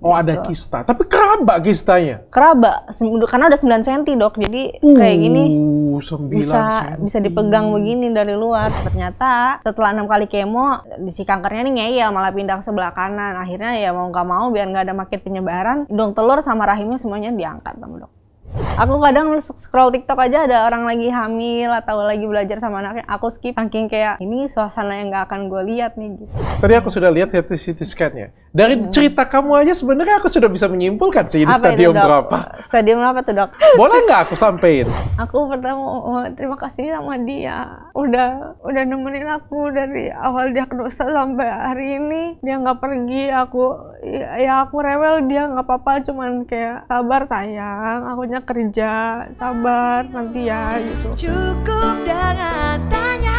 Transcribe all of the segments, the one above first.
Oh, ada kista. Tapi keraba kistanya? Keraba, karena udah 9 cm dok. Jadi kayak gini 9 bisa dipegang begini dari luar. Ternyata setelah 6 kali kemo, si kankernya nih ngeyel malah pindah ke sebelah kanan. Akhirnya ya mau nggak mau biar nggak ada makin penyebaran, hidung telur sama rahimnya semuanya diangkat sama dok. Aku kadang scroll TikTok aja ada orang lagi hamil atau lagi belajar sama anaknya, aku skip saking kayak ini suasana yang nggak akan gue lihat nih gitu. Tadi aku sudah lihat CT scan-nya. Dari cerita kamu aja sebenarnya aku sudah bisa menyimpulkan sih ini stadium berapa. Stadium apa tuh dok? Boleh nggak aku sampein? Aku pertama terima kasih sama dia. Udah nemenin aku dari awal diagnosa sampai hari ini. Dia nggak pergi, aku rewel, dia nggak apa-apa, cuman kayak sabar sayang, akunya kerja, sabar nanti ya gitu. Cukup dengan tanya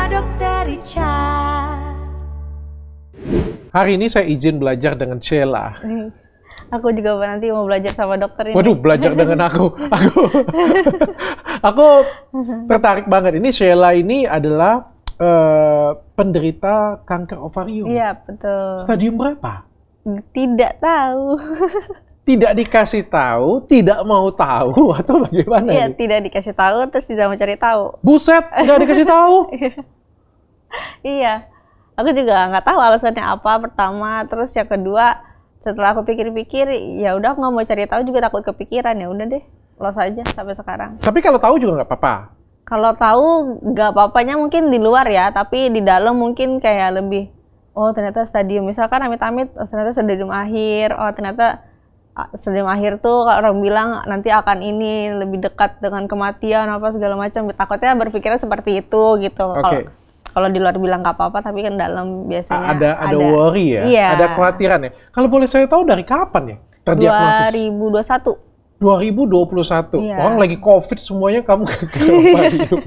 Dokter Richard. Hari ini saya izin belajar dengan Sheila. Aku juga nanti mau belajar sama dokter ini. Waduh, belajar dengan aku. Aku tertarik banget. Ini Sheila ini adalah penderita kanker ovarium. Iya, betul. Stadium berapa? Tidak tahu. Tidak dikasih tahu, tidak mau tahu, atau bagaimana? Iya, ini? tidak dikasih tahu, terus tidak mau cari tahu. Buset, nggak dikasih tahu? Iya, aku juga nggak tahu alasannya apa pertama, terus yang kedua setelah aku pikir-pikir, ya udah aku nggak mau cari tahu juga takut kepikiran, ya udah deh, los aja sampai sekarang. Tapi kalau tahu juga nggak apa-apa. Kalau tahu nggak apa-apanya mungkin di luar ya, tapi di dalam mungkin kayak lebih, oh ternyata stadium, misalkan amit-amit, oh, ternyata stadium akhir, oh ternyata stadium akhir tuh kalau orang bilang nanti akan ini lebih dekat dengan kematian apa segala macam, takutnya berpikiran seperti itu gitu. Okay. Kalau di luar bilang nggak apa-apa, tapi kan dalam biasanya ada worry ya, iya. Ada kekhawatiran ya. Kalau boleh saya tahu dari kapan ya terdiagnosis? 2021. 2021. Iya. Orang lagi COVID semuanya kamu ke ovarium.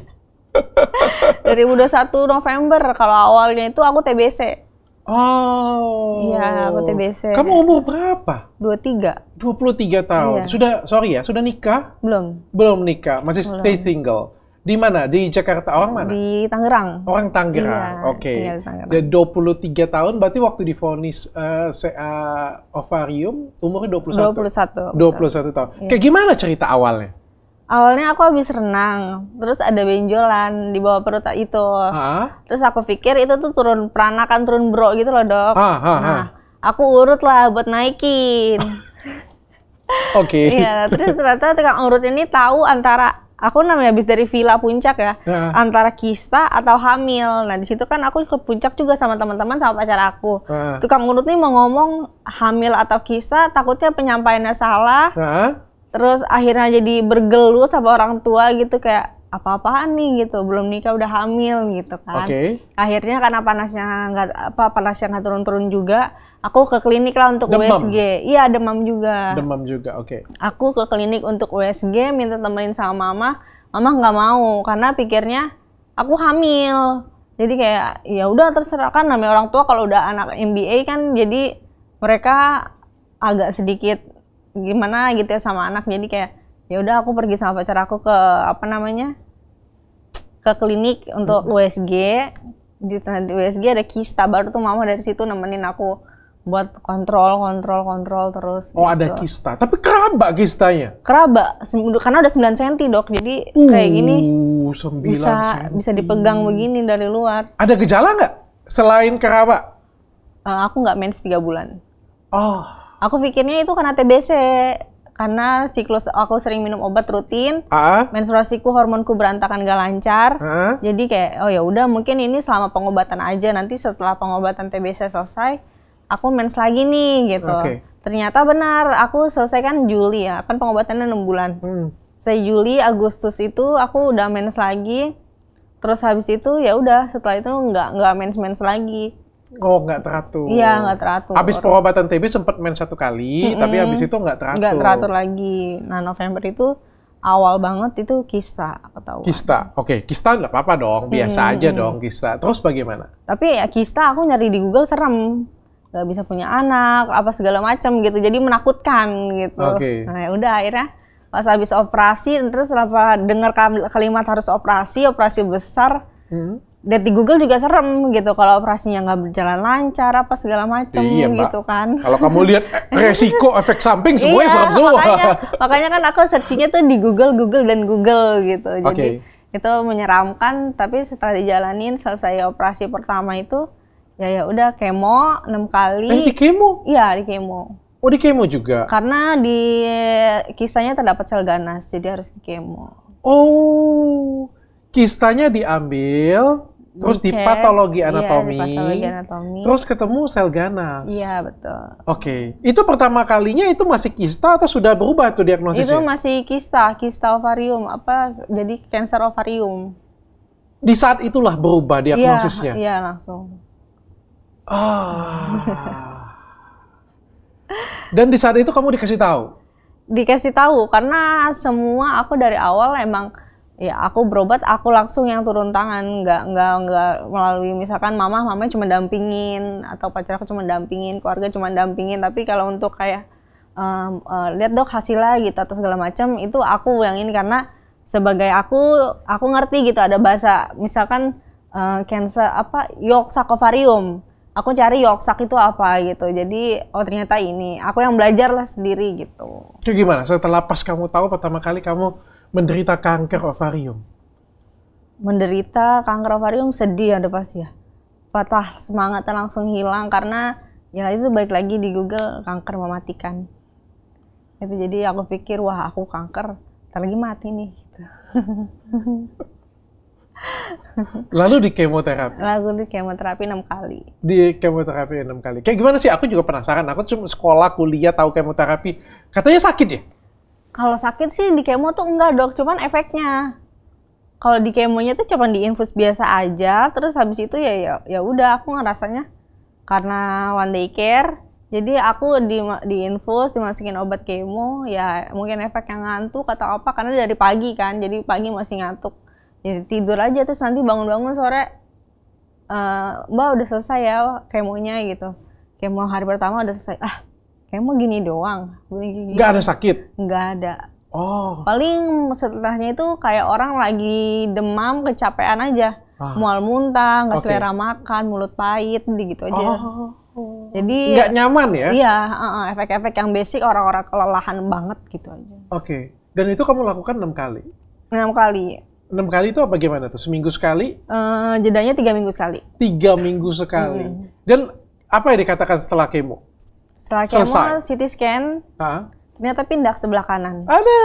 2021 November. Kalau awalnya itu aku TBC. Oh. Iya, aku TBC. Kamu umur berapa? 23. 23 tahun. Iya. Sudah nikah? Belum. Belum nikah, masih stay single. Di mana? Di Jakarta? Orang mana? Di Tangerang. Orang Tangerang. Iya, Oke. tinggal di Tangerang. Jadi 23 tahun, berarti waktu divonis ovarium umurnya 21. 21 tahun. Iya. Kayak gimana cerita awalnya? Awalnya aku habis renang, terus ada benjolan di bawah perut itu. Terus aku pikir itu tuh turun peranakan, turun bro gitu loh dok. Nah, aku urut lah buat naikin. Oke. Iya, terus ternyata tukang urut ini tahu antara aku namanya habis dari Villa Puncak ya, antara kista atau hamil. Nah di situ kan aku ke puncak juga sama teman-teman sama pacar aku. Tukang urut nih mau ngomong hamil atau kista, takutnya penyampaiannya salah. Terus akhirnya jadi bergelut sama orang tua gitu kayak apa-apaan nih gitu, belum nikah udah hamil gitu kan. Akhirnya karena panasnya nggak turun-turun juga, aku ke klinik lah untuk USG. Iya, demam juga. Demam juga, oke. Aku ke klinik untuk USG, minta temenin sama mama. Mama nggak mau karena pikirnya aku hamil. Jadi kayak ya udah terserah, kan namanya orang tua kalau udah anak MBA kan jadi mereka agak sedikit gimana gitu ya sama anak. Jadi kayak ya udah aku pergi sama pacar aku ke ke klinik untuk USG. Di USG ada kista, baru tuh mama dari situ nemenin aku buat kontrol terus. Oh gitu. Ada kista, tapi keraba kistanya? Keraba, karena udah 9 cm dok, jadi kayak gini 9 cm. bisa dipegang begini dari luar. Ada gejala nggak selain keraba? Aku nggak mens 3 bulan. Oh. Aku pikirnya itu karena TBC, karena siklus aku sering minum obat rutin, menstruasiku, hormonku berantakan gak lancar. Jadi kayak oh ya udah mungkin ini selama pengobatan aja, nanti setelah pengobatan TBC selesai aku mens lagi nih gitu. Ternyata benar, aku selesai kan Juli ya, kan pengobatannya 6 bulan. Saya Juli, Agustus itu aku udah mens lagi. Terus habis itu ya udah setelah itu nggak mens lagi. Oh, nggak teratur. Iya, nggak teratur. Habis pengobatan TB sempat mens 1 kali, tapi habis itu nggak teratur. Nggak teratur lagi. Nah, November itu awal banget itu kista, aku tahu. Kista, oke. Kista nggak apa-apa dong, biasa aja dong kista. Terus bagaimana? Tapi ya kista aku nyari di Google serem. Nggak bisa punya anak, apa segala macam gitu. Jadi menakutkan gitu. Nah, ya udah akhirnya pas habis operasi, terus setelah dengar kalimat harus operasi besar, lihat di Google juga serem gitu kalau operasinya nggak berjalan lancar apa segala macem gitu kan. Kalau kamu lihat resiko efek samping semuanya serem semua. Makanya kan aku searchingnya tuh di Google gitu. Jadi itu menyeramkan, tapi setelah dijalanin selesai operasi pertama itu ya udah kemo 6 kali. Di kemo? Iya, di kemo. Oh, di kemo juga? Karena di kistanya terdapat sel ganas, jadi harus di kemo. Oh, kistanya diambil, terus di patologi anatomi, terus ketemu sel ganas. Iya, betul. Oke. Itu pertama kalinya itu masih kista atau sudah berubah tuh diagnosisnya? Itu masih kista ovarium, jadi kanker ovarium. Di saat itulah berubah diagnosisnya? Iya, langsung. Dan di saat itu kamu dikasih tahu? Dikasih tahu, karena semua aku dari awal emang ya aku berobat, aku langsung yang turun tangan, nggak melalui misalkan mamanya cuma dampingin atau pacar aku cuma dampingin, keluarga cuma dampingin, tapi kalau untuk kayak lihat dok hasilnya gitu atau segala macam itu aku yang ini, karena sebagai aku ngerti gitu ada bahasa misalkan cancer yolk sac ovarium, aku cari yolk sac itu apa gitu, jadi ternyata ini aku yang belajar lah sendiri gitu. Itu gimana setelah pas kamu tahu pertama kali kamu menderita kanker ovarium? Menderita kanker ovarium sedih ada pasti ya. Patah semangatnya langsung hilang karena ya itu balik lagi di Google kanker mematikan. Itu jadi aku pikir wah aku kanker, ntar lagi mati nih. Gitu. Lalu di kemoterapi? Lalu di kemoterapi 6 kali. Di kemoterapi 6 kali. Kayak gimana sih? Aku juga penasaran. Aku cuma sekolah, kuliah, tahu kemoterapi. Katanya sakit ya? Kalau sakit sih di kemo tuh enggak dok, cuman efeknya. Kalau di kemonya tuh cuma diinfus biasa aja, terus habis itu ya udah aku ngerasanya karena one day care, jadi aku diinfus, dimasukin obat kemo, ya mungkin efek yang ngantuk atau apa karena dari pagi kan, jadi pagi masih ngantuk. Jadi tidur aja terus nanti bangun-bangun sore, Mbak udah selesai ya kemonya gitu. Kemo hari pertama udah selesai. Kemo gini doang. Nggak ada sakit? Nggak ada. Oh. Paling setelahnya itu kayak orang lagi demam, kecapean aja. Mual muntah, nggak selera makan, mulut pahit, gitu aja. Jadi nggak nyaman ya? Iya, efek-efek yang basic orang-orang kelelahan banget gitu aja. Oke. Dan itu kamu lakukan 6 kali? 6 kali. 6 kali itu apa gimana tuh? Seminggu sekali? Jedanya 3 minggu sekali. 3 minggu sekali. Dan apa yang dikatakan setelah kemo? Setelah kemo, CT scan, ternyata pindah ke sebelah kanan. Ada.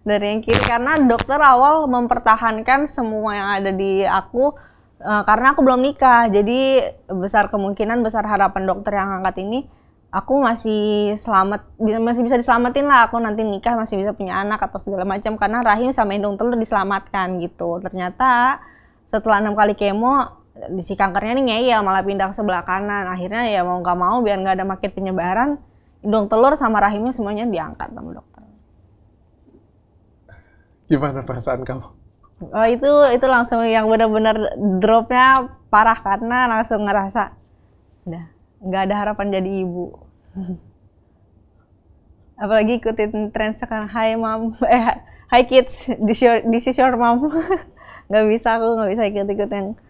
Dari yang kiri, karena dokter awal mempertahankan semua yang ada di aku, karena aku belum nikah. Jadi besar kemungkinan, besar harapan dokter yang angkat ini, aku masih bisa diselamatin lah. Aku nanti nikah masih bisa punya anak atau segala macam, karena rahim sama indung telur diselamatkan gitu. Ternyata setelah 6 kali kemo, si kankernya nih ngeyel malah pindah ke sebelah kanan. Akhirnya ya mau nggak mau biar nggak ada makin penyebaran, indung telur sama rahimnya semuanya diangkat sama dokter. Gimana perasaan kamu? Oh itu langsung yang benar-benar dropnya parah karena langsung ngerasa udah nggak ada harapan jadi ibu. Apalagi ikutin tren sekarang, hi kids, this is your mom. Nggak bisa ikut-ikut yang.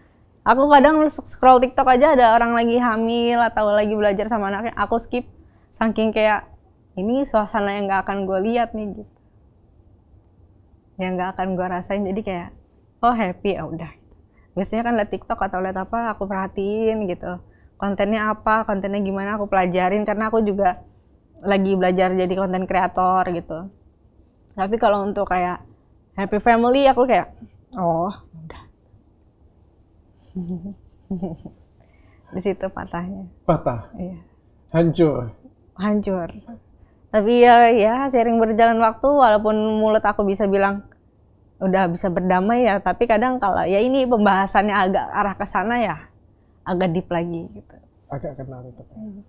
Aku kadang scroll TikTok aja ada orang lagi hamil atau lagi belajar sama anaknya, aku skip saking kayak ini suasana yang nggak akan gue lihat nih gitu, yang nggak akan gue rasain, jadi kayak happy ya udah. Biasanya kan liat TikTok atau liat apa aku perhatiin gitu, kontennya apa, kontennya gimana aku pelajarin karena aku juga lagi belajar jadi konten kreator gitu. Tapi kalau untuk kayak happy family aku kayak udah. Di situ patahnya. Patah? Iya. Hancur. Tapi ya seiring berjalan waktu, walaupun mulut aku bisa bilang udah bisa berdamai ya, tapi kadang kalau ya ini pembahasannya agak arah ke sana ya, agak deep lagi gitu. Agak kena itu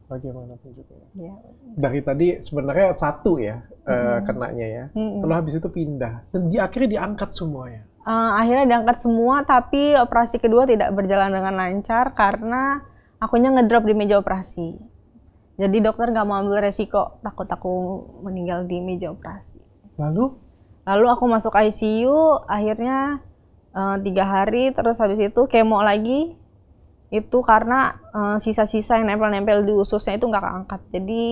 bagaimanapun juga ya. Dari tadi sebenarnya satu ya kenanya ya, lalu habis itu pindah dan akhirnya diangkat semuanya. Akhirnya diangkat semua, tapi operasi kedua tidak berjalan dengan lancar karena akunya ngedrop di meja operasi. Jadi dokter nggak mau ambil resiko, takut aku meninggal di meja operasi. Lalu? Lalu aku masuk ICU, akhirnya 3 hari, terus habis itu kemo lagi. Itu karena sisa-sisa yang nempel-nempel di ususnya itu nggak keangkat. Jadi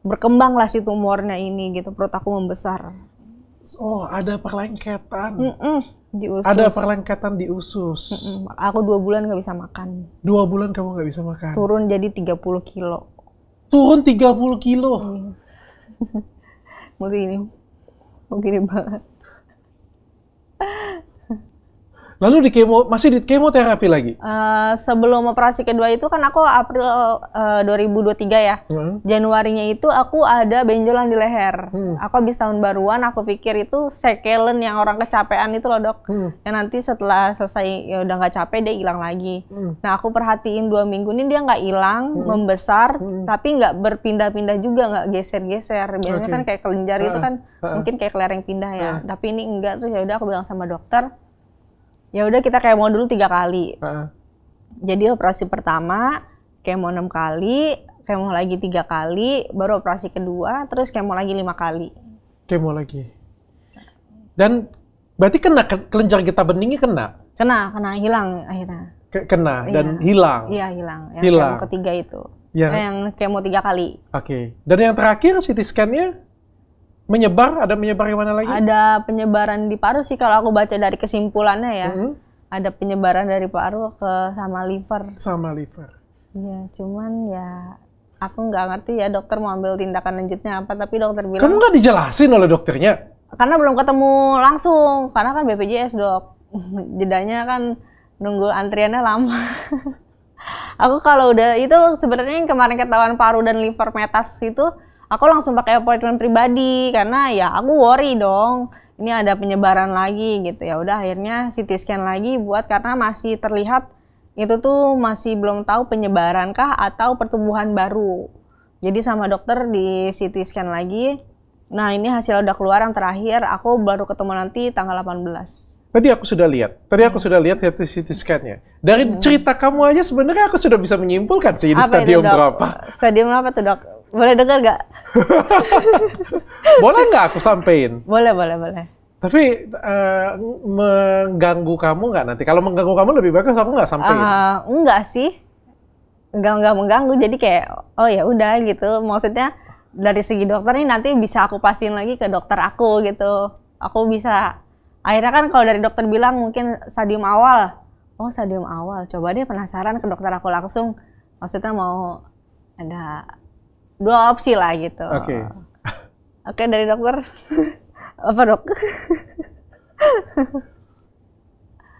berkembang lah si tumornya ini gitu, perut aku membesar. Oh, ada perlengketan. Di usus. Ada perlengketan di usus. Aku 2 bulan nggak bisa makan. 2 bulan kamu nggak bisa makan? Turun jadi 30 kilo. Turun 30 kilo? Begini banget. Lalu masih di kemoterapi lagi? Sebelum operasi kedua itu kan aku April 2023 ya. Januarinya itu aku ada benjolan di leher. Aku habis tahun baruan, aku pikir itu sekelen yang orang kecapean itu loh dok. Yang nanti setelah selesai ya udah nggak capek dia hilang lagi. Nah aku perhatiin 2 minggu ini dia nggak hilang, membesar, tapi nggak berpindah-pindah juga, nggak geser-geser. Biasanya kan kayak kelenjar itu kan mungkin kayak kelereng pindah ya. Tapi ini enggak, terus ya udah aku bilang sama dokter. Ya udah kita kemo dulu 3 kali. Jadi operasi pertama kemo 6 kali, kemo lagi 3 kali, baru operasi kedua, terus kemo lagi 5 kali. Kemo lagi. Dan berarti kena kelenjar getah beningnya kena? Kena hilang akhirnya. Kena dan hilang. Iya hilang. Yang hilang. Kemo ketiga itu. Yang kemo 3 kali. Oke. Dan yang terakhir CT scan-nya menyebar, ada menyebar di mana lagi? Ada penyebaran di paru sih kalau aku baca dari kesimpulannya ya. Ada penyebaran dari paru ke sama liver. Sama liver. Iya, cuman ya aku nggak ngerti ya dokter mau ambil tindakan lanjutnya apa, tapi dokter bilang... Kamu nggak dijelasin oleh dokternya? Karena belum ketemu langsung, karena kan BPJS dok. Jedanya kan nunggu antriannya lama. Aku kalau udah, itu sebenarnya yang kemarin ketahuan paru dan liver metas itu, aku langsung pakai appointment pribadi karena ya aku worry dong. Ini ada penyebaran lagi gitu. Ya udah akhirnya CT scan lagi buat karena masih terlihat itu tuh masih belum tahu penyebaran kah atau pertumbuhan baru. Jadi sama dokter di CT scan lagi. Nah, ini hasil udah keluar yang terakhir. Aku baru ketemu nanti tanggal 18. Tadi aku sudah lihat CT scan-nya. Dari cerita kamu aja sebenarnya aku sudah bisa menyimpulkan sih ini stadium berapa. Stadium apa tuh, Dok? Boleh dengar nggak? Boleh nggak aku sampein? Boleh. Tapi mengganggu kamu nggak nanti? Kalau mengganggu kamu lebih bagus aku nggak sampein. Enggak sih. Nggak mengganggu. Jadi kayak, oh ya udah gitu. Maksudnya dari segi dokter nih nanti bisa aku pastiin lagi ke dokter aku gitu. Aku bisa, akhirnya kan kalau dari dokter bilang mungkin stadium awal. Oh stadium awal, coba deh penasaran ke dokter aku langsung. Maksudnya mau ada 2 opsi lah gitu. Oke, dari dokter. Apa dok?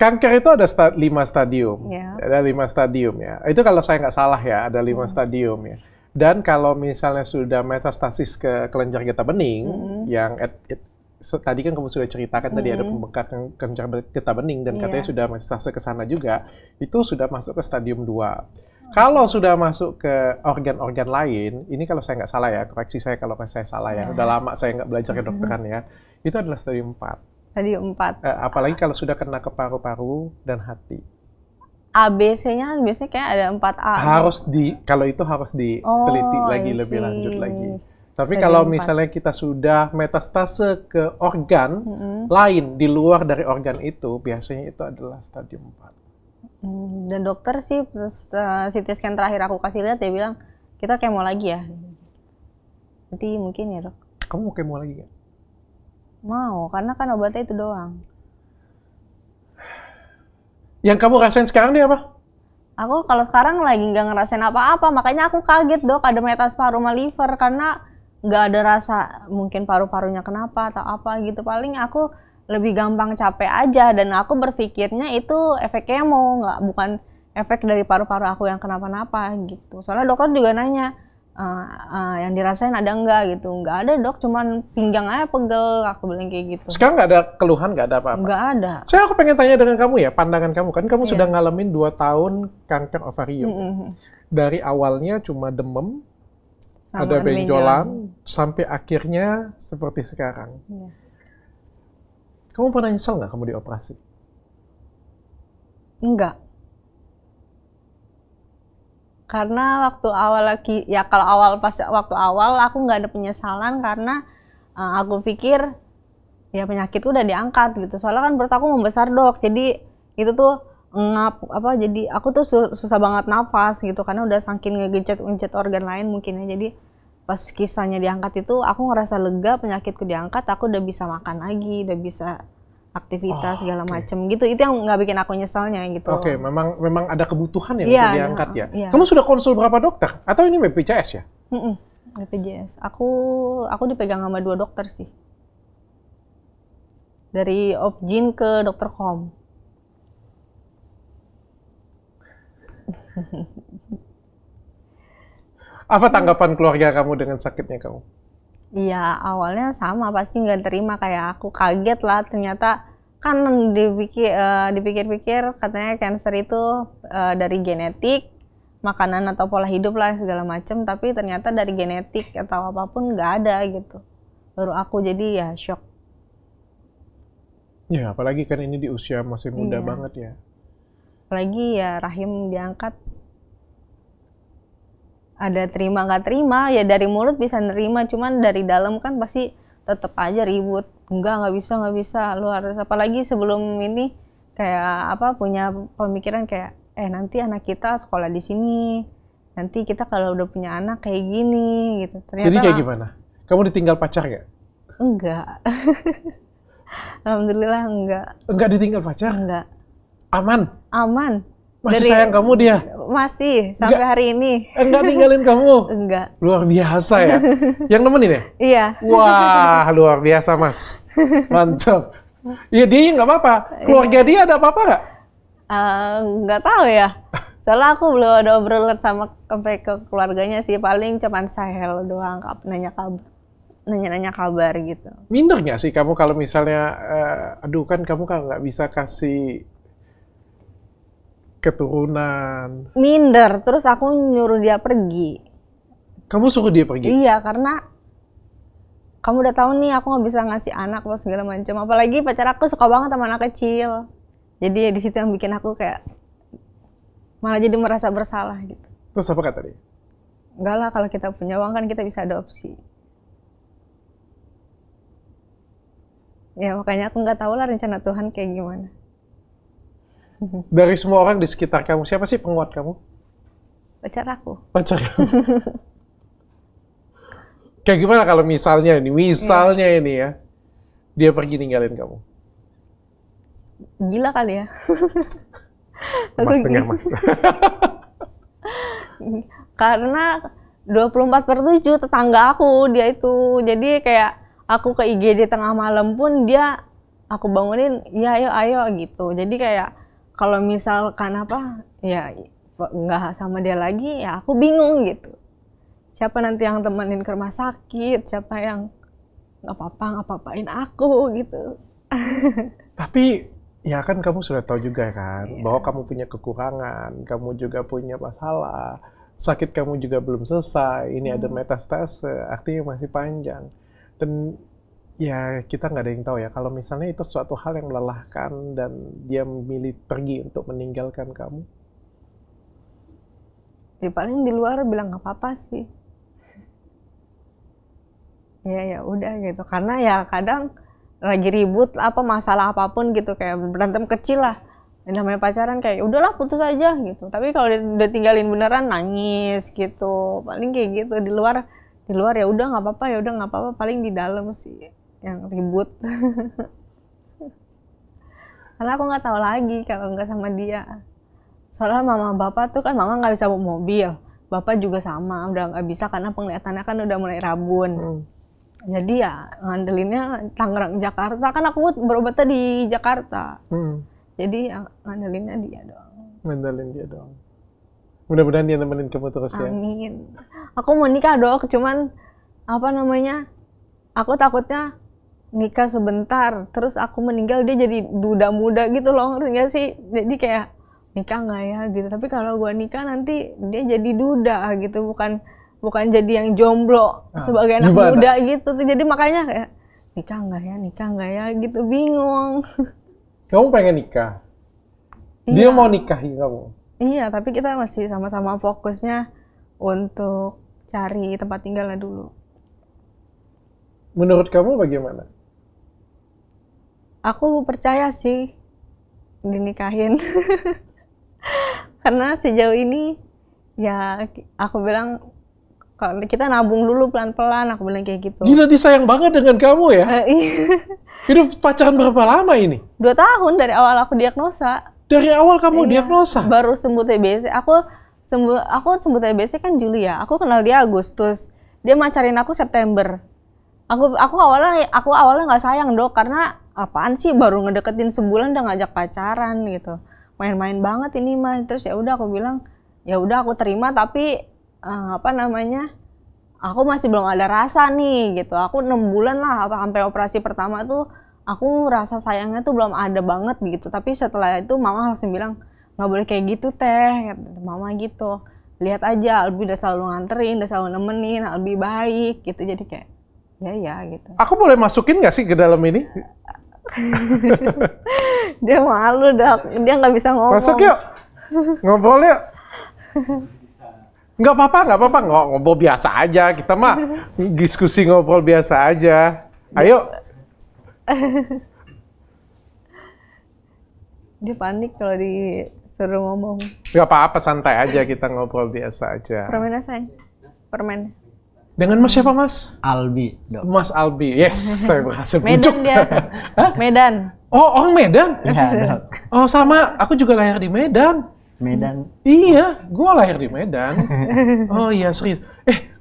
Kanker itu ada 5 stadium. Yeah. Ada 5 stadium ya. Itu kalau saya nggak salah ya, ada 5 stadium ya. Dan kalau misalnya sudah metastasis ke kelenjar getah bening, yang tadi kan kamu sudah ceritakan tadi ada pembengkakan kelenjar getah bening dan katanya sudah metastase ke sana juga, itu sudah masuk ke stadium 2. Kalau sudah masuk ke organ-organ lain, ini kalau saya nggak salah ya, koreksi saya kalau saya salah ya, udah lama saya nggak belajar kedokteran ya, itu adalah stadium 4. Stadium 4. Apalagi kalau sudah kena ke paru-paru dan hati. ABC-nya biasanya kayak ada 4A. Kalau itu harus diteliti lagi lebih lanjut lagi. Tapi kalau misalnya kita sudah metastase ke organ lain di luar dari organ itu, biasanya itu adalah stadium 4. Dan dokter sih CT scan terakhir aku kasih lihat dia bilang kita kemo lagi ya. Nanti mungkin ya dok. Kamu mau kemo lagi nggak? Mau, karena kan obatnya itu doang. Yang kamu rasain sekarang dia apa? Aku kalau sekarang lagi nggak ngerasain apa-apa, makanya aku kaget dok ada metas paru sama liver karena nggak ada rasa mungkin paru-parunya kenapa atau apa gitu. Paling aku lebih gampang capek aja dan aku berpikirnya itu efek kemo, bukan efek dari paru-paru aku yang kenapa-napa gitu. Soalnya dokter juga nanya, yang dirasain ada enggak gitu. Nggak ada dok, cuman pinggang aja pegel, aku bilang kayak gitu. Sekarang nggak ada keluhan, nggak ada apa-apa? Nggak ada. Aku pengen tanya dengan kamu ya, pandangan kamu. Kan kamu sudah ngalamin 2 tahun kanker ovarium. Dari awalnya cuma demam, ada benjolan, sampai akhirnya seperti sekarang. Kamu pernah nyesel nggak kamu dioperasi? Enggak. Karena waktu awal lagi, ya kalau waktu awal aku nggak ada penyesalan karena aku pikir ya penyakitku udah diangkat gitu. Soalnya kan perut aku membesar dok, jadi itu tuh jadi aku tuh susah banget nafas gitu karena udah saking ngegencet organ lain mungkin ya. Jadi pas kisahnya diangkat itu aku ngerasa lega, penyakitku diangkat, aku udah bisa makan lagi, udah bisa aktivitas segala macem gitu. Itu yang nggak bikin aku nyesalnya gitu. Oke, memang ada kebutuhan ya untuk diangkat ya. Iya. Kamu sudah konsul berapa dokter? Atau ini BPJS ya? BPJS. Aku dipegang sama 2 dokter sih. Dari Opjin ke Dokter Kom. Apa tanggapan keluarga kamu dengan sakitnya kamu? Iya, awalnya sama, pasti nggak terima, kayak aku kaget lah, ternyata kan dipikir-pikir katanya cancer itu dari genetik, makanan atau pola hidup lah segala macem, tapi ternyata dari genetik atau apapun nggak ada gitu. Baru aku jadi ya shock. Ya, apalagi kan ini di usia masih muda banget ya. Apalagi ya rahim diangkat. Ada terima nggak terima, ya dari mulut bisa nerima, cuman dari dalam kan pasti tetap aja ribut. Nggak bisa, lu harus, apalagi sebelum ini kayak punya pemikiran kayak, nanti anak kita sekolah di sini, nanti kita kalau udah punya anak kayak gini gitu. Ternyata, jadi kayak gimana? Kamu ditinggal pacar nggak? Enggak. Alhamdulillah enggak. Enggak ditinggal pacar? Enggak. Aman? Masih sayang kamu dia? Masih, sampai hari ini. Enggak ninggalin kamu? Enggak. Luar biasa ya? Yang nemenin ya? Iya. Wah, luar biasa mas. Mantap. Iya, dia nggak apa-apa. Keluarga dia ada apa-apa nggak? Nggak tahu ya. Soalnya aku belum ada obrolan sampai ke keluarganya sih. Paling cuman Sahel doang, nanya-nanya kabar gitu. Minder nggak sih kamu kalau misalnya, aduh kan kamu kan nggak bisa kasih keturunan. Minder, terus aku nyuruh dia pergi. Kamu suruh dia pergi? Iya, karena kamu udah tahu nih aku nggak bisa ngasih anak apa segala macam. Apalagi pacar aku suka banget sama anak kecil. Jadi di situ yang bikin aku kayak malah jadi merasa bersalah gitu. Terus apa kata dia? Enggak lah, kalau kita punya uang kan kita bisa adopsi. Ya makanya aku nggak tahu lah rencana Tuhan kayak gimana. Dari semua orang di sekitar kamu, siapa sih penguat kamu? Pacar aku. Pacar kamu. Kayak gimana kalau misalnya ini ya, dia pergi ninggalin kamu? Gila kali ya. Mas tengah mas. Karena 24/7 tetangga aku dia itu. Jadi kayak aku ke IGD tengah malam pun aku bangunin, ya ayo gitu. Jadi kayak kalau misalkan ya nggak sama dia lagi, ya aku bingung gitu. Siapa nanti yang temenin ke rumah sakit, siapa yang nggak apa-apain aku gitu. Tapi ya kan kamu sudah tahu juga kan, bahwa kamu punya kekurangan, kamu juga punya masalah, sakit kamu juga belum selesai, ini ada metastase, artinya masih panjang. Dan ya kita nggak ada yang tahu ya, kalau misalnya itu suatu hal yang melelahkan dan dia memilih pergi untuk meninggalkan kamu. Ya paling di luar bilang nggak apa-apa sih. Ya udah gitu, karena ya kadang lagi ribut masalah apapun gitu, kayak berantem kecil lah, namanya pacaran kayak udahlah putus aja gitu. Tapi kalau udah tinggalin beneran nangis gitu, paling kayak gitu. Di luar ya udah nggak apa-apa, paling di dalam sih yang ribut. Karena aku nggak tahu lagi kalau nggak sama dia. Soalnya mama bapak tuh kan, mama nggak bisa bawa mobil, bapak juga sama udah nggak bisa karena penglihatannya kan udah mulai rabun. Jadi ya ngandelinnya Tangerang, Jakarta, kan aku berobatnya di Jakarta. Jadi ya ngandelinnya dia doang. Ngandelin dia doang. Mudah-mudahan dia nemenin kamu terus ya. Amin. Aku mau nikah dok, cuman aku takutnya nikah sebentar, terus aku meninggal dia jadi duda muda gitu loh, ngerti gak sih? Jadi kayak nikah nggak ya gitu. Tapi kalau gua nikah nanti dia jadi duda gitu, bukan jadi yang jomblo sebagai anak muda gitu. Jadi makanya kayak nikah nggak ya gitu, bingung. Kamu pengen nikah? Dia mau nikahi kamu? Iya, tapi kita masih sama-sama fokusnya untuk cari tempat tinggalnya dulu. Menurut kamu bagaimana? Aku percaya sih dinikahin. Karena sejauh ini ya aku bilang kalau kita nabung dulu pelan-pelan, aku bilang kayak gitu. Gila, disayang banget dengan kamu ya? Iya. Hidup pacaran berapa lama ini? 2 tahun dari awal aku diagnosa. Dari awal kamu diagnosa? Baru sembuh TBC. Aku sembuh TBC kan Juli ya. Aku kenal dia Agustus. Dia macarin aku September. Aku awalnya nggak sayang Dok, karena apaan sih baru ngedeketin sebulan udah ngajak pacaran gitu. Main-main banget ini mah. Terus ya udah aku bilang, ya udah aku terima, tapi aku masih belum ada rasa nih gitu. Aku 6 bulan lah sampai operasi pertama tuh aku rasa sayangnya tuh belum ada banget gitu. Tapi setelah itu mama langsung bilang, nggak boleh kayak gitu teh, mama gitu. Lihat aja, Albi udah selalu nganterin, udah selalu nemenin, Albi baik gitu. Jadi kayak ya gitu. Aku boleh masukin nggak sih ke dalam ini? Dia malu Dok, dia nggak bisa ngomong. Masuk yuk, ngobrol yuk. Nggak apa-apa, ngobrol biasa aja. Kita mah diskusi ngobrol biasa aja. Ayo. Dia panik kalau disuruh ngomong. Nggak apa-apa, santai aja, kita ngobrol biasa aja. Permennya sayang, permen. Dengan Mas siapa, Mas? Albi, Dok. Mas Albi. Yes, saya berhasil Medan pujuk. dia. Medan. Oh, orang Medan? Iya, Dok. Oh, sama. Aku juga lahir di Medan. Medan. Iya, gua lahir di Medan. Oh iya, serius.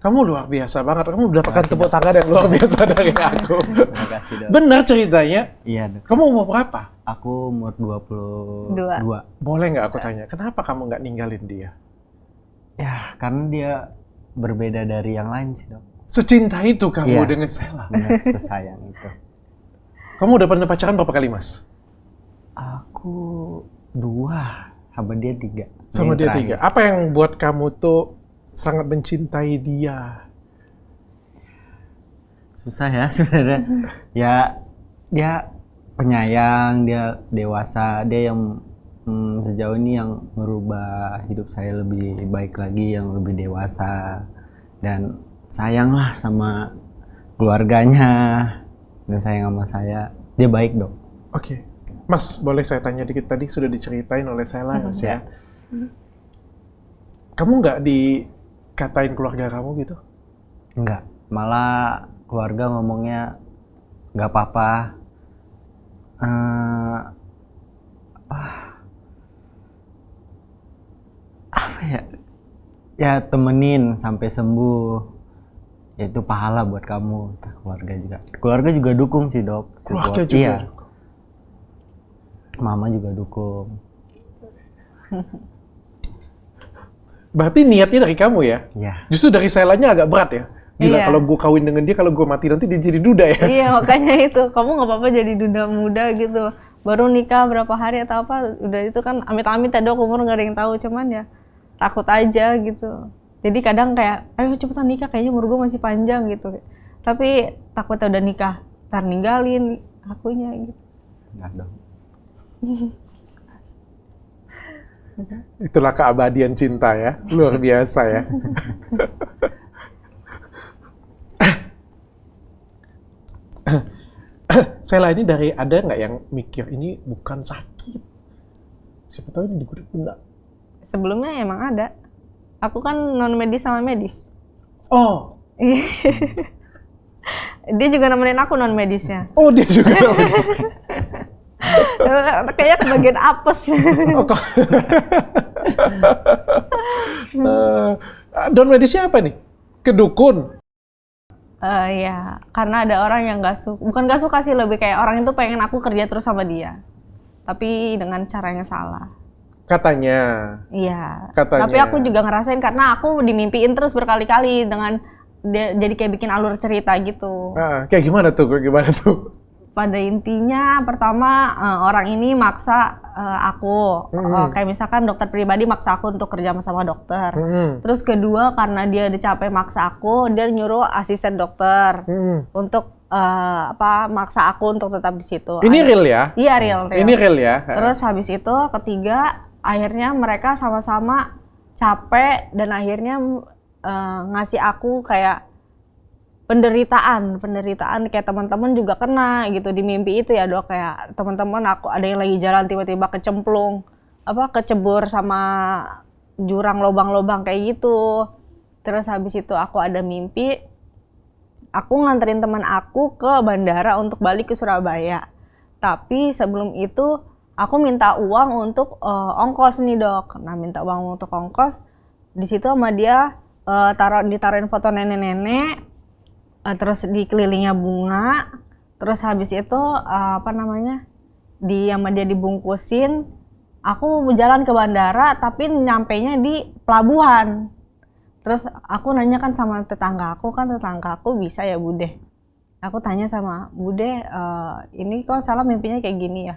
Kamu luar biasa banget. Kamu mendapatkan tepuk tangan yang luar biasa dari aku. Terima kasih, Dok. Benar ceritanya? Iya, Dok. Kamu umur berapa? Aku umur 22. Boleh nggak aku tanya, kenapa kamu nggak ninggalin dia? Ya, karena dia berbeda dari yang lain sih, Dok. Secinta itu kamu Iya. dengan Sela. Benar, sesayang itu. Kamu udah pernah pacaran berapa kali, Mas? Aku 2, sama dia 3. Sama dia 3. Apa yang buat kamu tuh sangat mencintai dia? Susah ya sebenarnya. Ya, dia penyayang, dia dewasa, dia yang sejauh ini yang merubah hidup saya lebih baik lagi, yang lebih dewasa, dan sayang lah sama keluarganya, dan sayang sama saya. Dia baik, Dok. Oke. Mas, boleh saya tanya dikit? Tadi sudah diceritain oleh Sela, Mas ya? Kamu nggak dikatain keluarga kamu gitu? Enggak, malah keluarga ngomongnya nggak apa-apa. Apa ya? Ya temenin sampai sembuh. Ya itu pahala buat kamu. Keluarga juga. Keluarga juga dukung sih, Dok. Keluarga juga Iya. dukung. Mama juga dukung. Berarti niatnya dari kamu ya? Ya. Justru dari Selanya agak berat ya? Gila, Iya. kalau gue kawin dengan dia, kalau gue mati nanti dia jadi duda ya? Iya, makanya itu. Kamu nggak apa-apa jadi duda muda gitu. Baru nikah berapa hari atau apa, udah itu kan amit-amit ya Dok, umur nggak ada yang tahu. Cuman ya takut aja gitu. Jadi kadang kayak, ayo cepetan nikah, kayaknya umur gue masih panjang gitu. Tapi takutnya udah nikah, ntar ninggalin akunya gitu. Enggak, Dok. Itulah keabadian cinta ya, luar biasa ya. Sela ini dari ada nggak yang mikir ini bukan sakit? Siapa tahu ini digunakan benda. Sebelumnya emang ada. Aku kan non medis sama medis. Oh, Dia juga nemenin aku non medisnya. oh dia juga. Kayaknya kebagian apes. Oh, kok. Don medisnya apa nih? Kedukun. Ya, karena ada orang yang bukan nggak suka sih, lebih kayak orang itu pengen aku kerja terus sama dia, tapi dengan cara yang salah. Katanya. Iya. Katanya. Tapi aku juga ngerasain karena aku dimimpiin terus berkali-kali dengan dia, jadi kayak bikin alur cerita gitu. Kayak gimana tuh? Gimana tuh? Pada intinya pertama orang ini maksa aku, kayak misalkan dokter pribadi maksa aku untuk kerja sama dokter. Terus kedua karena dia udah capek maksa aku, dia nyuruh asisten dokter untuk maksa aku untuk tetap di situ. Ini real ya? Iya real. Ini real ya? Terus habis itu ketiga akhirnya mereka sama-sama capek dan akhirnya ngasih aku kayak penderitaan kayak teman-teman juga kena gitu di mimpi itu ya Dok, kayak teman-teman aku ada yang lagi jalan tiba-tiba kecebur sama jurang lobang-lobang kayak gitu. Terus habis itu aku ada mimpi aku nganterin teman aku ke bandara untuk balik ke Surabaya. Tapi sebelum itu aku minta uang untuk ongkos nih Dok. Nah, minta uang untuk ongkos. Di situ sama dia ditaruhin foto nenek-nenek, terus dikelilingnya bunga. Terus habis itu sama dia dibungkusin. Aku jalan ke bandara tapi nyampenya di pelabuhan. Terus aku nanya kan sama tetanggaku bisa ya Bude. Aku tanya sama Bude, ini kok salah mimpinya kayak gini ya?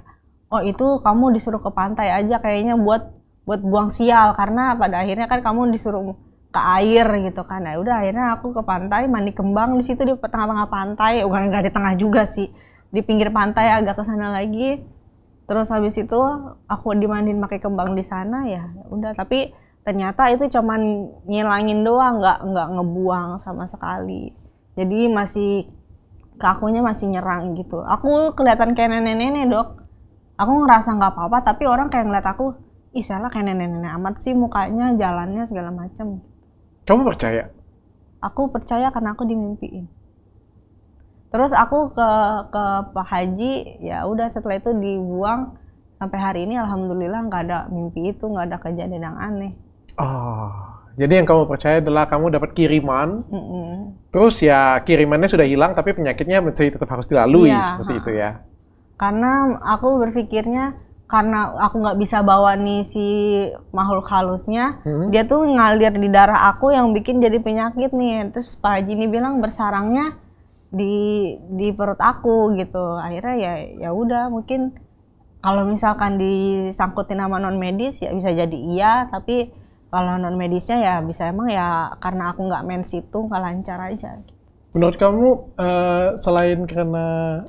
Oh itu kamu disuruh ke pantai aja kayaknya buat buang sial, karena pada akhirnya kan kamu disuruh ke air gitu kan. Nah udah akhirnya aku ke pantai mandi kembang di situ di tengah-tengah pantai, bukan nggak di tengah juga sih, di pinggir pantai agak ke sana lagi. Terus habis itu aku dimandiin pakai kembang di sana ya udah, tapi ternyata itu cuman ngilangin doang, nggak ngebuang sama sekali. Jadi masih kakunya masih nyerang gitu. Aku kelihatan kayak nenek-nenek Dok. Aku ngerasa nggak apa-apa, tapi orang kayak ngeliat aku, ih salah kayak nenek-nenek amat sih mukanya, jalannya segala macam. Kamu percaya? Aku percaya karena aku dimimpiin. Terus aku ke Pak Haji, ya udah setelah itu dibuang. Sampai hari ini alhamdulillah nggak ada mimpi itu, nggak ada kejadian yang aneh. Oh, jadi yang kamu percaya adalah kamu dapat kiriman, terus ya kirimannya sudah hilang, tapi penyakitnya masih tetap harus dilalui, seperti itu ya? Karena aku berpikirnya, karena aku nggak bisa bawa nih si makhluk halusnya, dia tuh ngalir di darah aku yang bikin jadi penyakit nih. Terus Pak Haji ini bilang bersarangnya di perut aku gitu. Akhirnya ya udah mungkin kalau misalkan disangkutin sama non medis ya bisa jadi iya, tapi kalau non medisnya ya bisa emang ya karena aku nggak mens itu nggak lancar aja. Menurut kamu selain karena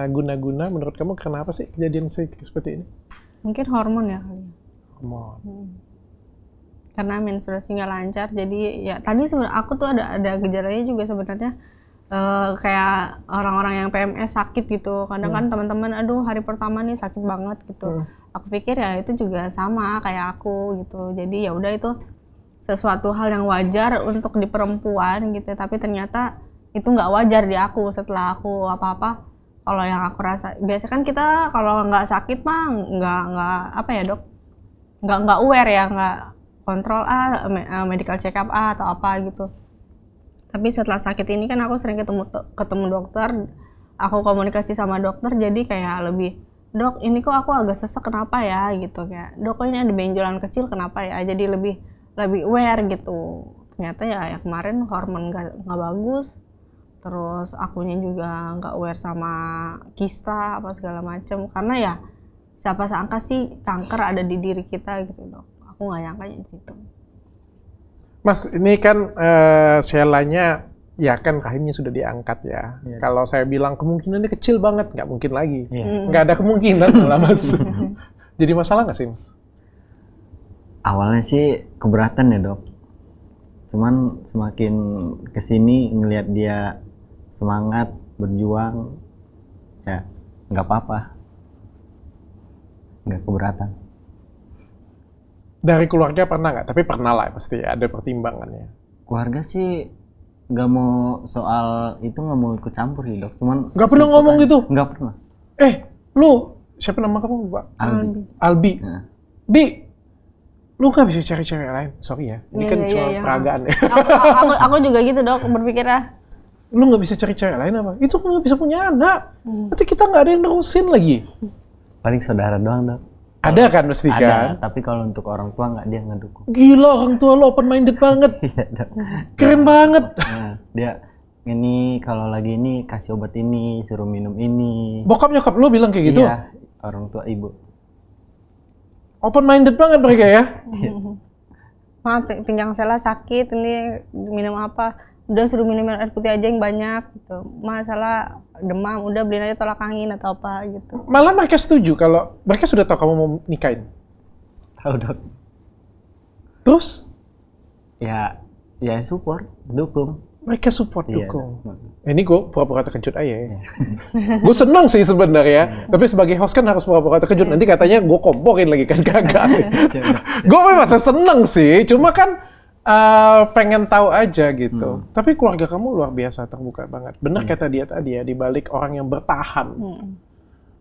guna-guna, menurut kamu kenapa sih kejadian seperti ini? Mungkin hormon ya kali. Hormon. Karena menstruasi nggak lancar, jadi ya tadi sebenarnya aku tuh ada gejalanya juga sebenarnya kayak orang-orang yang PMS sakit gitu. Kadang kan teman-teman, aduh hari pertama nih sakit banget gitu. Aku pikir ya itu juga sama kayak aku gitu. Jadi ya udah itu sesuatu hal yang wajar untuk di perempuan gitu. Tapi ternyata itu nggak wajar di aku setelah aku apa-apa. Kalau yang aku rasa, biasanya kan kita kalau nggak sakit mah nggak apa ya Dok, nggak aware ya, nggak kontrol medical check up atau apa gitu. Tapi setelah sakit ini kan aku sering ketemu dokter, aku komunikasi sama dokter, jadi kayak lebih, Dok ini kok aku agak sesek kenapa ya gitu, kayak Dok kok ini ada benjolan kecil kenapa ya, jadi lebih aware gitu. Ternyata ya kemarin hormon nggak bagus, terus akunya juga nggak aware sama kista apa segala macam, karena ya siapa sangka sih kanker ada di diri kita gitu Dok. Aku nggak nyangka di situ. Mas, ini kan Sheila-nya ya kan rahimnya sudah diangkat ya. Kalau saya bilang kemungkinannya kecil banget, nggak mungkin lagi. Nggak ada kemungkinan malah Mas. Jadi masalah nggak sih Mas? Awalnya sih keberatan ya Dok. Cuman semakin kesini ngelihat dia semangat berjuang, ya nggak apa-apa, nggak keberatan. Dari keluarga pernah nggak? Tapi pernah lah pasti ada pertimbangannya. Keluarga sih nggak mau soal itu, nggak mau ikut campur sih Dok. Cuman nggak pernah ngomong gitu? Nggak pernah. Lu siapa nama kamu Pak? Albi. Nah. Bi, lu nggak bisa cari cewek lain? Sorry ya, ini kan cuma peragaan ya. Aku juga gitu Dok, berpikirnya. Lu nggak bisa cari cewek lain apa? Itu nggak bisa punya anak. Nanti kita nggak ada yang nerusin lagi. Paling saudara doang Dok. Ada kan mesti kan? Ada, tapi kalau untuk orang tua nggak, dia ngedukung. Gila, orang tua lo open minded banget. Keren banget. Nah, dia ini kalau lagi ini kasih obat ini, suruh minum ini. Bokap nyokap lo bilang kayak gitu? Iya, orang tua ibu. Open minded banget mereka ya? Maaf, pinggang Sheila sakit, ini minum apa? Udah suruh minum air putih aja yang banyak gitu. Masalah demam, udah beliin aja tolak angin atau apa gitu. Malah mereka setuju kalau mereka sudah tahu kamu mau nikahin. Tahu Dok. Terus? Ya support, dukung. Mereka support dukung. Ini gue pura-pura terkejut aja ya. Gue seneng sih sebenarnya, tapi sebagai host kan harus pura-pura terkejut. Nanti katanya gue komporin lagi kan, kagak sih. Gue memang seneng sih, cuma kan pengen tahu aja gitu. Tapi keluarga kamu luar biasa, terbuka banget. Bener kata dia tadi ya, dibalik orang yang bertahan.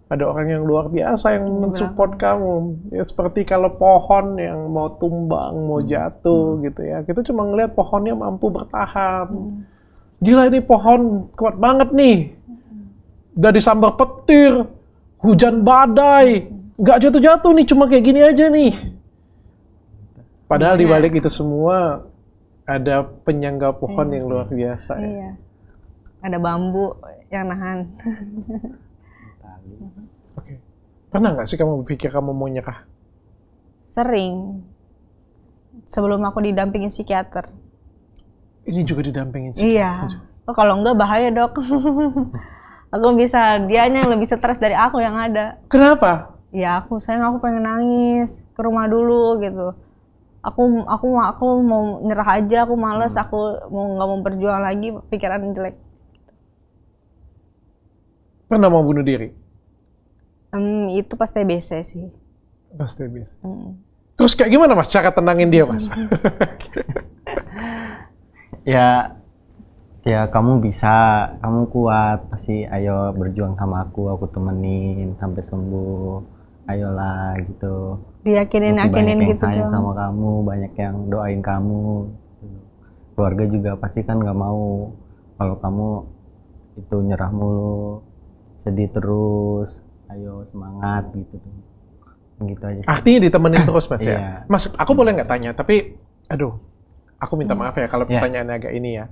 Ada orang yang luar biasa yang mensupport kamu. Ya seperti kalau pohon yang mau tumbang, mau jatuh gitu ya. Kita cuma ngeliat pohonnya mampu bertahan. Gila ini pohon kuat banget nih. Udah disambar petir, hujan badai. Nggak jatuh-jatuh nih, cuma kayak gini aja nih. Padahal di balik itu semua ada penyangga pohon yang luar biasa ya. Iya. Ada bambu yang nahan. Oke. Pernah nggak sih kamu berpikir kamu mau nyerah? Sering. Sebelum aku didampingin psikiater. Ini juga didampingin psikiater? Iya. Oh, kalau enggak bahaya, Dok. Aku bisa, dianya yang lebih stres dari aku yang ada. Kenapa? Ya aku pengen nangis ke rumah dulu gitu. Aku mau nyerah aja, aku males, aku nggak mau berjuang lagi, pikiran jelek. Pernah mau bunuh diri? Itu pas TBC sih. Pas TBC. Terus kayak gimana Mas cara tenangin dia Mas? ya kamu bisa, kamu kuat, pasti ayo berjuang sama aku temenin sampai sembuh. Ayolah gitu. Yakinin gitu yang sayang sama kamu, banyak yang doain kamu. Keluarga juga pasti kan nggak mau kalau kamu itu nyerah mulu, sedih terus. Ayo semangat gitu aja sih. Artinya ditemenin terus Mas ya? Iya. Mas, aku boleh nggak tanya, tapi aduh, aku minta maaf ya kalau pertanyaannya agak ini ya.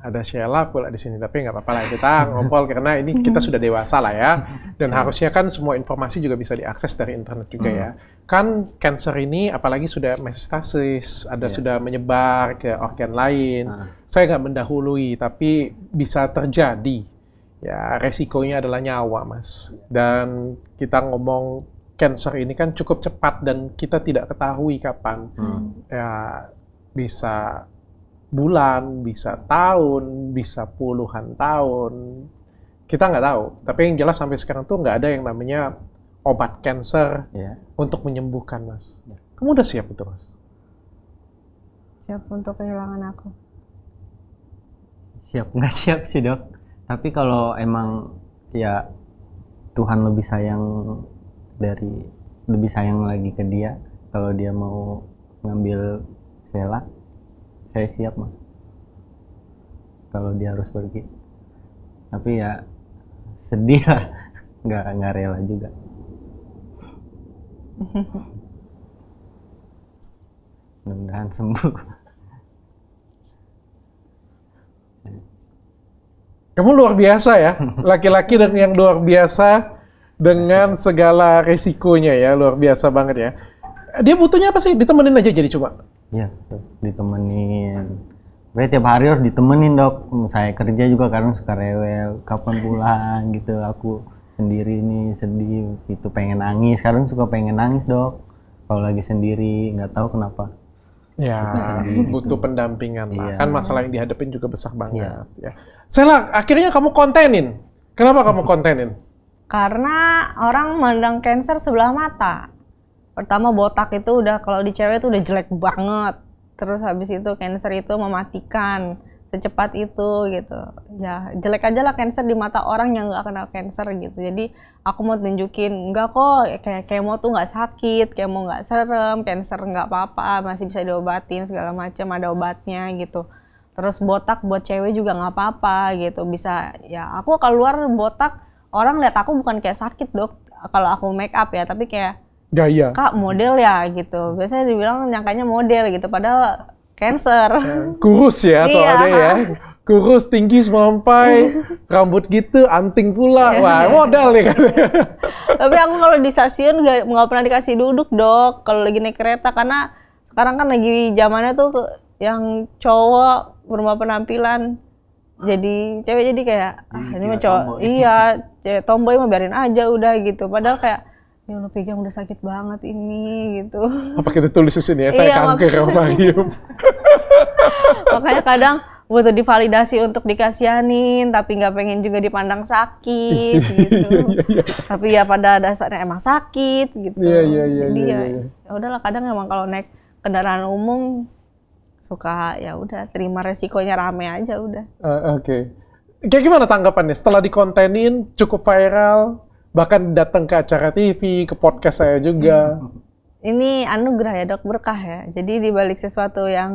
Ada Sheila pula di sini, tapi nggak apa-apa lah kita ngobrol karena ini kita sudah dewasa lah ya, dan harusnya kan semua informasi juga bisa diakses dari internet juga ya. Kan cancer ini apalagi sudah metastasis, sudah menyebar ke organ lain. Saya nggak mendahului, tapi bisa terjadi. Ya resikonya adalah nyawa Mas. Dan kita ngomong cancer ini kan cukup cepat dan kita tidak ketahui kapan. Ya bisa bulan, bisa tahun, bisa puluhan tahun. Kita nggak tahu. Tapi yang jelas sampai sekarang tuh nggak ada yang namanya obat cancer untuk menyembuhkan, Mas. Kamu udah siap itu, Mas? Siap untuk kehilangan aku. Siap nggak siap sih, Dok. Tapi kalau emang ya Tuhan lebih sayang lagi ke dia, kalau dia mau ngambil Sheila, saya siap Mas. Kalau dia harus pergi, tapi ya sedih lah, nggak rela juga. Mudah-mudahan sembuh. Kamu luar biasa ya, laki-laki yang luar biasa dengan segala resikonya ya, luar biasa banget ya. Dia butuhnya apa sih? Ditemenin aja jadi cuma? Iya, ditemenin. Gue tiap hari harus ditemenin Dok. Saya kerja juga kadang suka rewel, kapan pulang gitu. Aku sendiri nih sedih, itu pengen nangis. Kadang suka pengen nangis Dok. Kalau lagi sendiri, nggak tahu kenapa. Ya, butuh pendampingan lah. Kan masalah yang dihadapin juga besar banget. Ya. Sheila, akhirnya kamu kontenin. Kenapa kamu kontenin? Karena orang mandang cancer sebelah mata. Pertama botak itu udah, kalau di cewek itu udah jelek banget. Terus habis itu cancer itu mematikan secepat itu gitu. Ya jelek aja lah cancer di mata orang yang nggak kenal cancer gitu. Jadi aku mau tunjukin enggak kok, kayak kemo tuh nggak sakit, kemo nggak serem, cancer nggak apa-apa, masih bisa diobatin segala macam, ada obatnya gitu. Terus botak buat cewek juga nggak apa-apa gitu, bisa ya. Aku keluar botak, orang lihat aku bukan kayak sakit Dok, kalau aku make up ya, tapi kayak gaya. Kak model ya gitu. Biasanya dibilang nyangkanya model gitu, padahal cancer. Kurus ya soalnya ya. Kurus, tinggi semampai, rambut gitu, anting pula. Wah, modal nih kan. Tapi aku kalau di stasiun nggak pernah dikasih duduk Dok, kalau lagi naik kereta, karena sekarang kan lagi zamannya tuh yang cowok berubah penampilan jadi cewek, jadi kayak ini mah cowok tomboy. Iya, cewek tomboy mah biarin aja udah gitu. Padahal kayak ya lo pegang udah sakit banget ini gitu. Apa kita tulis di sini ya? Saya kanker Marium. Makanya kadang butuh divalidasi untuk dikasihanin, tapi nggak pengen juga dipandang sakit gitu. Tapi ya pada dasarnya emang sakit gitu. Jadi ya udahlah, kadang emang kalau naik kendaraan umum suka ya udah terima resikonya, rame aja udah. Oke. Kayak gimana tanggapannya setelah dikontenin cukup viral, bahkan datang ke acara TV, ke podcast saya juga. Ini anugerah ya dok, berkah ya. Jadi dibalik sesuatu yang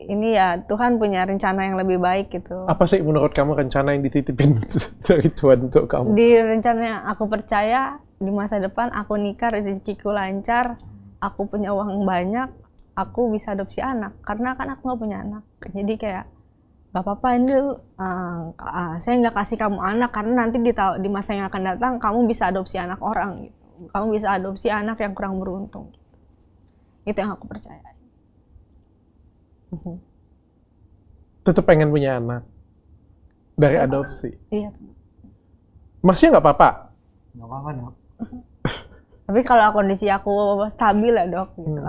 ini ya Tuhan punya rencana yang lebih baik gitu. Apa sih menurut kamu rencana yang dititipin dari Tuhan untuk kamu? Di rencana yang aku percaya di masa depan aku nikah, rezekiku lancar, aku punya uang banyak, aku bisa adopsi anak. Karena kan aku nggak punya anak. Jadi kayak gak apa-apa ini saya nggak kasih kamu anak karena nanti di masa yang akan datang kamu bisa adopsi anak orang gitu. Kamu bisa adopsi anak yang kurang beruntung. Itu yang aku percaya. Tetap pengen punya anak dari adopsi. Iya. Masnya nggak apa-apa? Nggak apa-apa dok. Tapi kalau kondisi aku stabil ya dok, gitu.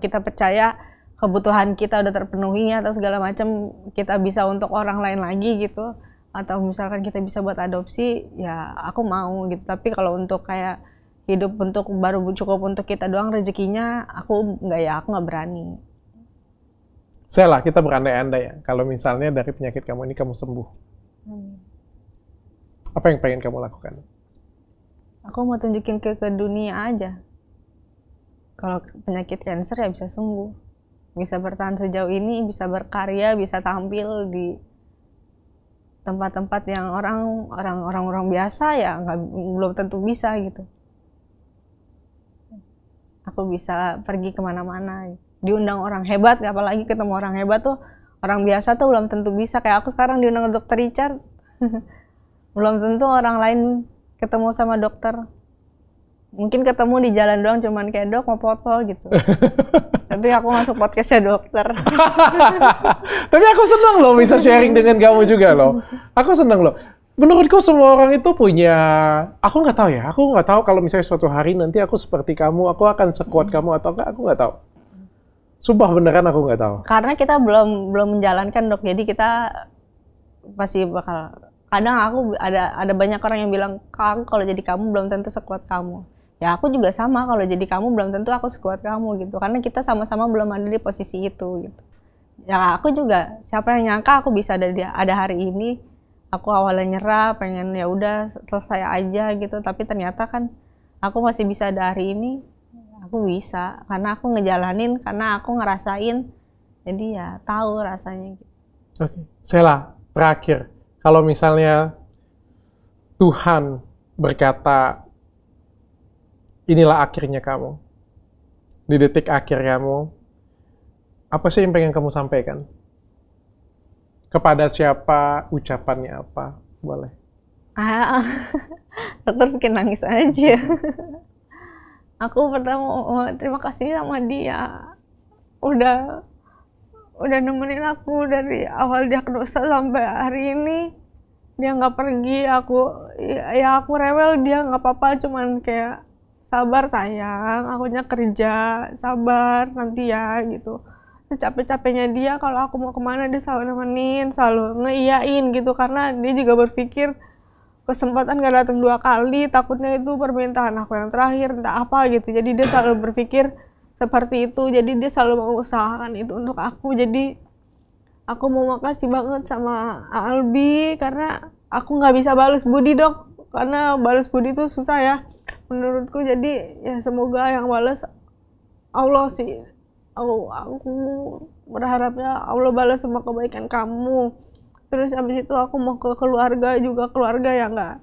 Kita percaya kebutuhan kita udah terpenuhi atau segala macam, kita bisa untuk orang lain lagi gitu. Atau misalkan kita bisa buat adopsi, ya aku mau gitu. Tapi kalau untuk kayak hidup untuk baru cukup untuk kita doang rezekinya, aku nggak berani. Sela, kita berandai-andai ya, kalau misalnya dari penyakit kamu ini kamu sembuh. Apa yang pengen kamu lakukan? Aku mau tunjukin ke dunia aja. Kalau penyakit kanker ya bisa sembuh. Bisa bertahan sejauh ini, bisa berkarya, bisa tampil di tempat-tempat yang orang biasa ya belum tentu bisa gitu. Aku bisa pergi kemana-mana, diundang orang hebat, apalagi ketemu orang hebat tuh, orang biasa tuh belum tentu bisa. Kayak aku sekarang diundang Dr. Richard, belum tentu orang lain ketemu sama dokter. Mungkin ketemu di jalan doang, cuman kayak dok mau foto gitu. Tapi aku masuk podcastnya dokter. Tapi aku senang loh bisa sharing dengan kamu juga loh. Aku senang loh. Menurutku semua orang itu punya, aku nggak tahu ya, aku nggak tahu kalau misalnya suatu hari nanti aku seperti kamu, aku akan sekuat kamu atau enggak, aku nggak tahu. Sumpah beneran aku nggak tahu. Karena kita belum menjalankan dok, jadi kita pasti bakal, kadang aku ada banyak orang yang bilang, Kak, kalau jadi kamu belum tentu sekuat kamu. Ya aku juga sama, kalau jadi kamu belum tentu aku sekuat kamu gitu, karena kita sama-sama belum ada di posisi itu gitu. Ya aku juga, siapa yang nyangka aku bisa ada hari ini. Aku awalnya nyerah, pengen ya udah selesai aja gitu, tapi ternyata kan aku masih bisa ada hari ini. Aku bisa karena aku ngejalanin, karena aku ngerasain, jadi ya tahu rasanya gitu. Oke. Sela, terakhir, kalau misalnya Tuhan berkata inilah akhirnya kamu, di detik akhir kamu, apa sih yang pengen kamu sampaikan? Kepada siapa, ucapannya apa? Boleh. Dokter bikin nangis aja. Aku pertama terima kasih sama dia. Udah nemenin aku dari awal diagnosa sampai hari ini. Dia nggak pergi, aku rewel, dia nggak apa-apa, cuman kayak sabar sayang, akunya kerja, sabar nanti ya gitu. Capek-capeknya dia kalau aku mau kemana dia selalu nemenin, selalu ngeiyain gitu, karena dia juga berpikir kesempatan gak datang 2 kali, takutnya itu permintaan aku yang terakhir, entah apa gitu. Jadi dia selalu berpikir seperti itu, jadi dia selalu mengusahakan itu untuk aku. Jadi aku mau makasih banget sama Albi, karena aku nggak bisa balas budi dok, karena balas budi itu susah ya menurutku. Jadi ya semoga yang balas Allah sih. Aku berharapnya Allah balas semua kebaikan kamu. Terus habis itu aku mau ke keluarga juga, keluarga yang nggak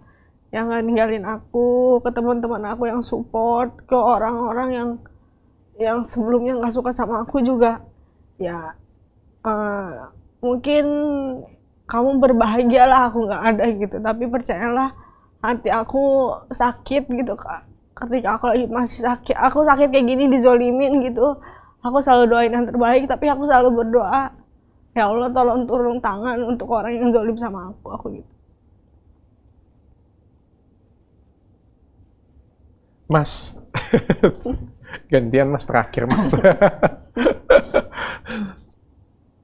ninggalin aku, ke teman-teman aku yang support, ke orang-orang yang sebelumnya nggak suka sama aku juga. Ya mungkin kamu berbahagia lah aku nggak ada gitu, tapi percayalah hati aku sakit gitu kak. Ketika aku lagi masih sakit, aku sakit kayak gini, dizolimin gitu. Aku selalu doain yang terbaik, tapi aku selalu berdoa, ya Allah tolong turun tangan untuk orang yang zolim sama aku gitu. Mas, gantian mas terakhir mas.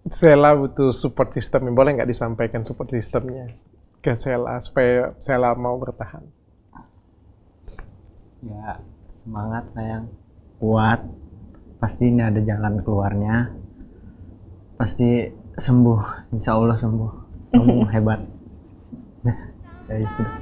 Sela butuh support system. Boleh nggak disampaikan support systemnya ke Sela supaya Sela mau bertahan? Ya, semangat sayang, kuat. Pasti ini ada jalan keluarnya. Pasti sembuh, insya Allah sembuh. Kamu hebat. Nah, ya sudah.